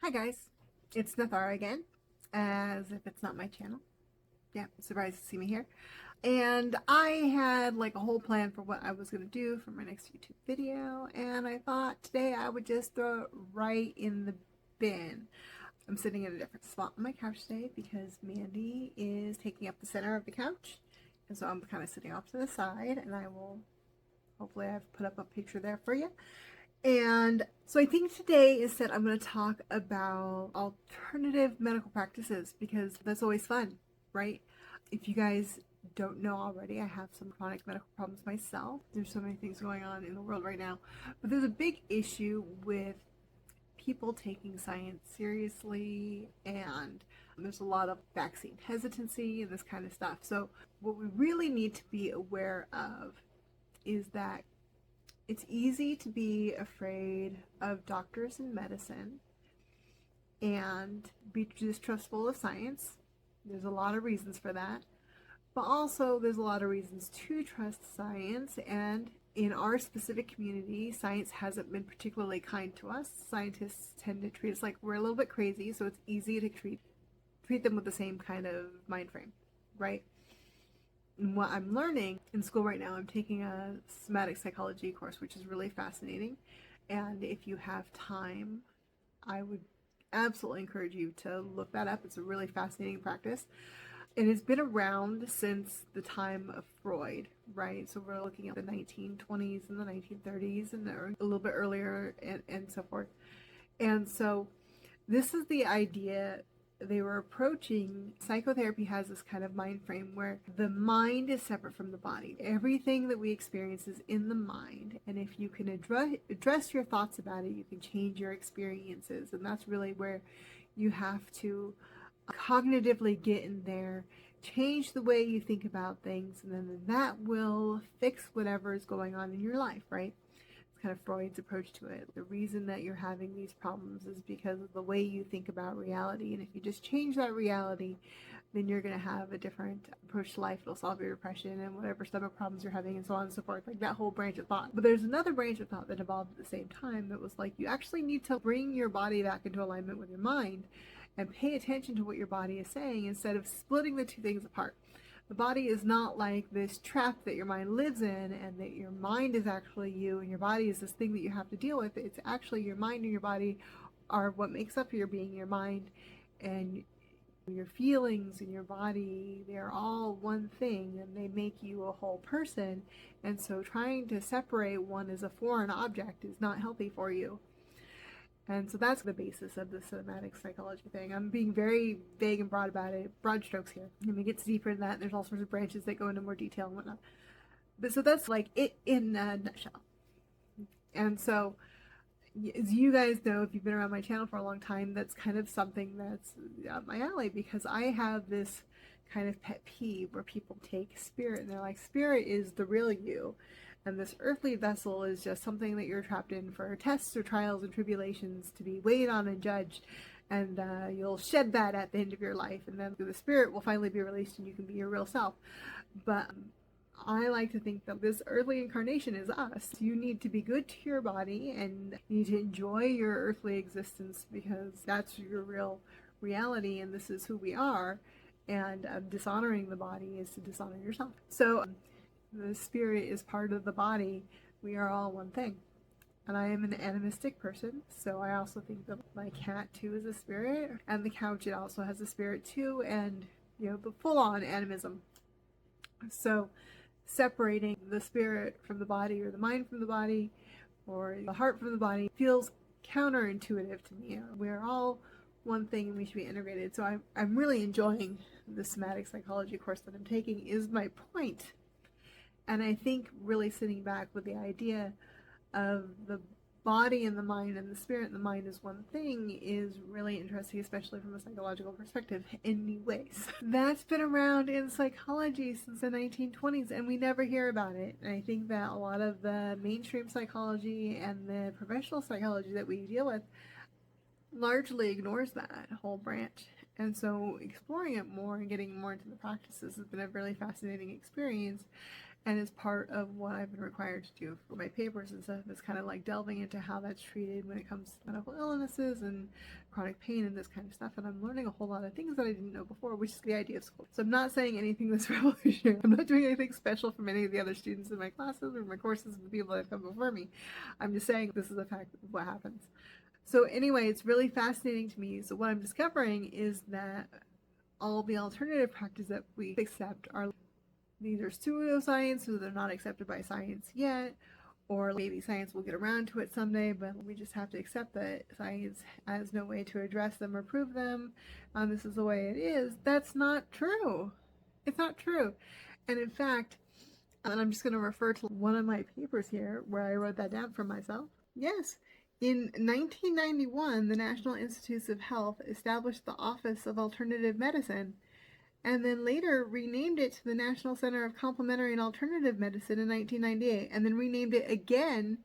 Hi guys, it's Nathara again, as if it's not my channel. Yeah, surprised to see me here. And I had like a whole plan for what I was going to do for my next YouTube video, and I thought today I would just throw it right in the bin. I'm sitting in a different spot on my couch today because Mandy is taking up the center of the couch, and so I'm kind of sitting off to the side, and hopefully I've put up a picture there for you. And so I think today instead I'm going to talk about alternative medical practices because that's always fun, right? If you guys don't know already, I have some chronic medical problems myself. There's so many things going on in the world right now, but there's a big issue with people taking science seriously, and there's a lot of vaccine hesitancy and this kind of stuff. So what we really need to be aware of is that it's easy to be afraid of doctors and medicine and be distrustful of science. There's a lot of reasons for that. But also, there's a lot of reasons to trust science. And in our specific community, science hasn't been particularly kind to us. Scientists tend to treat us like we're a little bit crazy, so it's easy to treat them with the same kind of mind frame, right? And what I'm learning in school right now, I'm taking a somatic psychology course, which is really fascinating. And if you have time, I would absolutely encourage you to look that up. It's a really fascinating practice. And it's been around since the time of Freud, right? So we're looking at the 1920s and the 1930s and a little bit earlier and so forth. And so this is the idea they were approaching. Psychotherapy has this kind of mind frame where the mind is separate from the body. Everything that we experience is in the mind, and if you can address your thoughts about it, you can change your experiences. And that's really where you have to cognitively get in there, change the way you think about things, and then that will fix whatever is going on in your life, right? Kind of Freud's approach to it. The reason that you're having these problems is because of the way you think about reality. And if you just change that reality, then you're going to have a different approach to life. It'll solve your depression and whatever stomach problems you're having and so on and so forth. Like that whole branch of thought. But there's another branch of thought that evolved at the same time that was like, you actually need to bring your body back into alignment with your mind and pay attention to what your body is saying instead of splitting the two things apart. The body is not like this trap that your mind lives in, and that your mind is actually you and your body is this thing that you have to deal with. It's actually your mind and your body are what makes up your being. Your mind and your feelings and your body, they're all one thing and they make you a whole person. And so trying to separate one as a foreign object is not healthy for you. And so that's the basis of the somatic psychology thing. I'm being very vague and broad about it, broad strokes here. And it gets deeper than that. There's all sorts of branches that go into more detail and whatnot. But so that's like it in a nutshell. And so, as you guys know, if you've been around my channel for a long time, that's kind of something that's up my alley, because I have this kind of pet peeve where people take spirit and they're like, spirit is the real you. And this earthly vessel is just something that you're trapped in for tests or trials and tribulations to be weighed on and judged. And you'll shed that at the end of your life. And then the spirit will finally be released and you can be your real self. But I like to think that this earthly incarnation is us. You need to be good to your body and you need to enjoy your earthly existence because that's your real reality and this is who we are. And dishonoring the body is to dishonor yourself. So the spirit is part of the body. We are all one thing. And I am an animistic person, so I also think that my cat too is a spirit, and the couch, it also has a spirit too, and the full-on animism. So separating the spirit from the body, or the mind from the body, or the heart from the body feels counterintuitive to me. We're all one thing and we should be integrated. So I'm really enjoying the somatic psychology course that I'm taking, is my point. And I think really sitting back with the idea of the body and the mind and the spirit and the mind is one thing is really interesting, especially from a psychological perspective in new ways. That's been around in psychology since the 1920s and we never hear about it. And I think that a lot of the mainstream psychology and the professional psychology that we deal with largely ignores that whole branch. And so exploring it more and getting more into the practices has been a really fascinating experience. And as part of what I've been required to do for my papers and stuff is kind of like delving into how that's treated when it comes to medical illnesses and chronic pain and this kind of stuff. And I'm learning a whole lot of things that I didn't know before, which is the idea of school. So I'm not saying anything that's revolutionary. I'm not doing anything special from any of the other students in my classes or my courses and the people that have come before me. I'm just saying this is a fact of what happens. So anyway, it's really fascinating to me. So what I'm discovering is that all the alternative practices that we accept are either pseudoscience, so they're not accepted by science yet, or maybe science will get around to it someday, but we just have to accept that science has no way to address them or prove them. This is the way it is. That's not true. It's not true. And in fact, and I'm just going to refer to one of my papers here where I wrote that down for myself. Yes. In 1991, the National Institutes of Health established the Office of Alternative Medicine, and then later renamed it to the National Center of Complementary and Alternative Medicine in 1998, and then renamed it again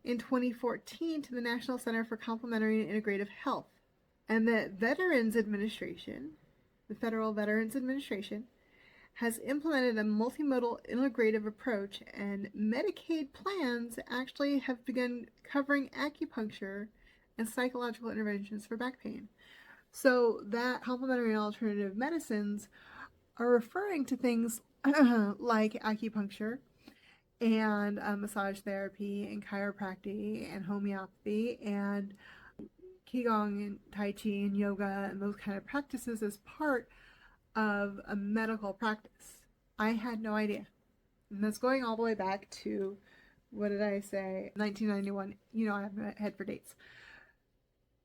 in 2014 to the National Center for Complementary and Integrative Health. And the Veterans Administration, the Federal Veterans Administration, has implemented a multimodal integrative approach, and Medicaid plans actually have begun covering acupuncture and psychological interventions for back pain. So that complementary and alternative medicines are referring to things like acupuncture and massage therapy and chiropractic and homeopathy and qigong and tai chi and yoga and those kind of practices as part of a medical practice. I had no idea. And that's going all the way back to, what did I say, 1991. You know, I have my head for dates.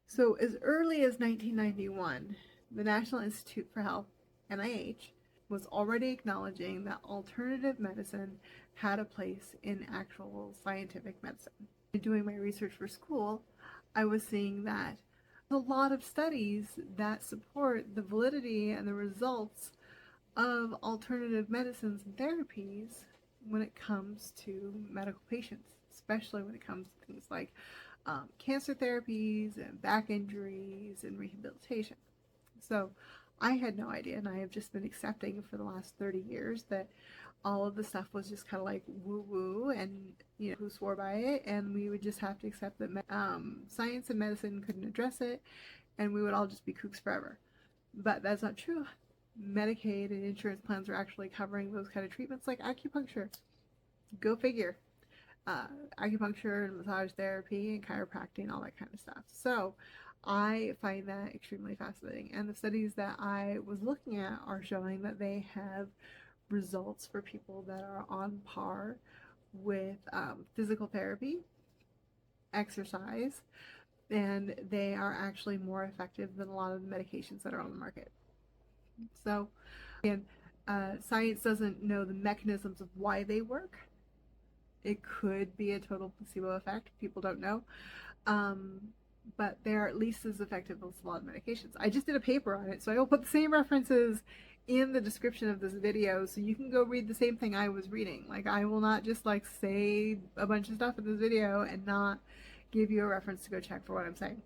So as early as 1991, the National Institute for Health, NIH, was already acknowledging that alternative medicine had a place in actual scientific medicine. Doing my research for school, I was seeing that a lot of studies that support the validity and the results of alternative medicines and therapies when it comes to medical patients, especially when it comes to things like cancer therapies and back injuries and rehabilitation. So I had no idea, and I have just been accepting for the last 30 years that all of the stuff was just kind of like woo-woo, and you know, who swore by it, and we would just have to accept that science and medicine couldn't address it, and we would all just be kooks forever. But that's not true. Medicaid and insurance plans are actually covering those kind of treatments like acupuncture. Go figure. Acupuncture and massage therapy and chiropractic and all that kind of stuff. So I find that extremely fascinating. And the studies that I was looking at are showing that they have results for people that are on par with physical therapy, exercise, and they are actually more effective than a lot of the medications that are on the market. So, again, science doesn't know the mechanisms of why they work. It could be a total placebo effect. People don't know. But they're at least as effective as a lot of medications. I just did a paper on it, so I will put the same references in the description of this video so you can go read the same thing I was reading. Like, I will not just like say a bunch of stuff in this video and not give you a reference to go check for what I'm saying.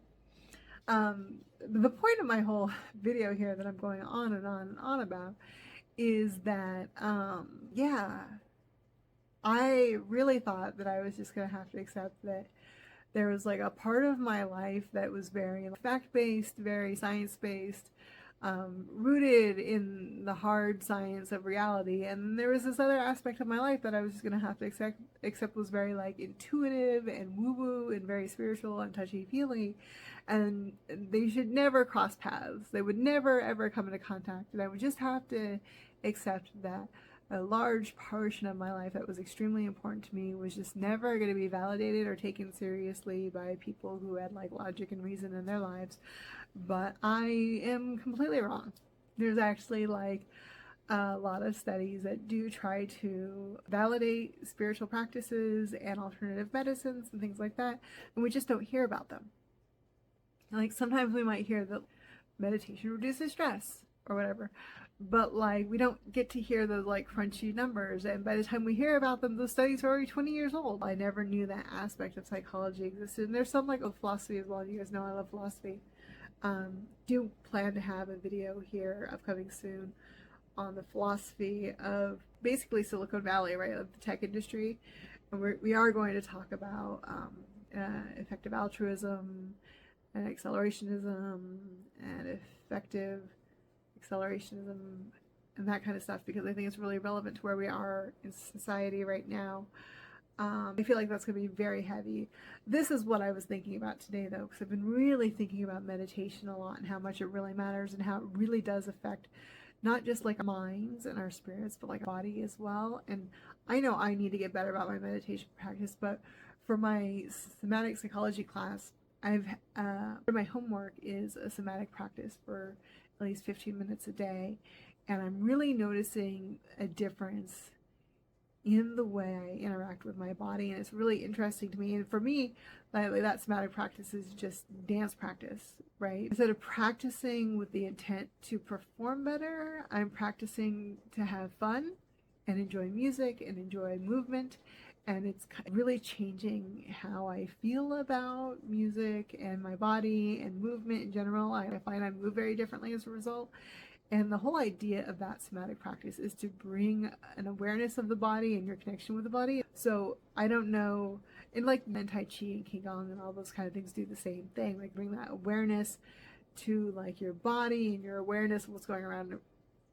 The point of my whole video here that I'm going on and on and on about is that, yeah, I really thought that I was just going to have to accept that there was like a part of my life that was very fact-based, very science-based, rooted in the hard science of reality, and there was this other aspect of my life that I was just going to have to accept was very like intuitive and woo-woo and very spiritual and touchy-feely, and they should never cross paths. They would never ever come into contact, and I would just have to accept that a large portion of my life that was extremely important to me was just never going to be validated or taken seriously by people who had like logic and reason in their lives. But I am completely wrong. There's actually like a lot of studies that do try to validate spiritual practices and alternative medicines and things like that, and we just don't hear about them. Like, sometimes we might hear that meditation reduces stress or whatever, but like we don't get to hear those like crunchy numbers, and by the time we hear about them, those studies are already 20 years old. I never knew that aspect of psychology existed, and there's some like philosophy as well. You guys know I love philosophy. Do plan to have a video here upcoming soon on the philosophy of basically Silicon Valley, right, of the tech industry. And we are going to talk about effective altruism and accelerationism and effective accelerationism and that kind of stuff, because I think it's really relevant to where we are in society right now. I feel like that's going to be very heavy. This is what I was thinking about today, though, because I've been really thinking about meditation a lot and how much it really matters and how it really does affect not just like our minds and our spirits, but like our body as well. And I know I need to get better about my meditation practice, but for my somatic psychology class, my homework is a somatic practice for at least 15 minutes a day, and I'm really noticing a difference in the way I interact with my body, and it's really interesting to me. And for me, that somatic practice is just dance practice, right? Instead of practicing with the intent to perform better, I'm practicing to have fun and enjoy music and enjoy movement. And it's really changing how I feel about music and my body and movement in general. I find I move very differently as a result. And the whole idea of that somatic practice is to bring an awareness of the body and your connection with the body. So I don't know, and like Tai Chi and Qigong and all those kind of things do the same thing, like bring that awareness to like your body and your awareness of what's going around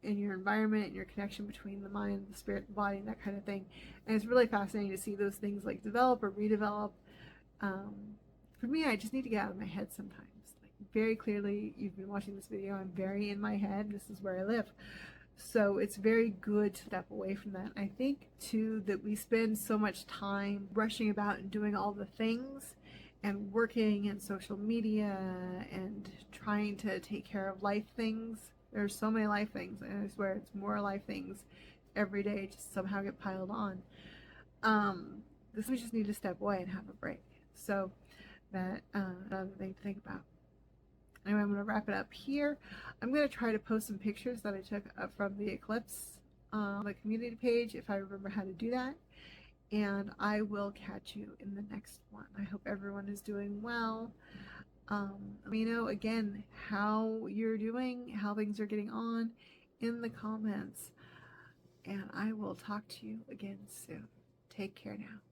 in your environment and your connection between the mind, the spirit, the body, and that kind of thing. And it's really fascinating to see those things like develop or redevelop. For me, I just need to get out of my head sometimes. Very clearly, you've been watching this video, I'm very in my head. This is where I live. So it's very good to step away from that. I think too that we spend so much time rushing about and doing all the things and working and social media and trying to take care of life things. There's so many life things, and I swear it's more life things every day just somehow get piled on. We just need to step away and have a break. So that another thing to think about. Anyway, I'm going to wrap it up here. I'm going to try to post some pictures that I took from the eclipse on the community page if I remember how to do that. And I will catch you in the next one. I hope everyone is doing well. Let me know again how you're doing, how things are getting on in the comments. And I will talk to you again soon. Take care now.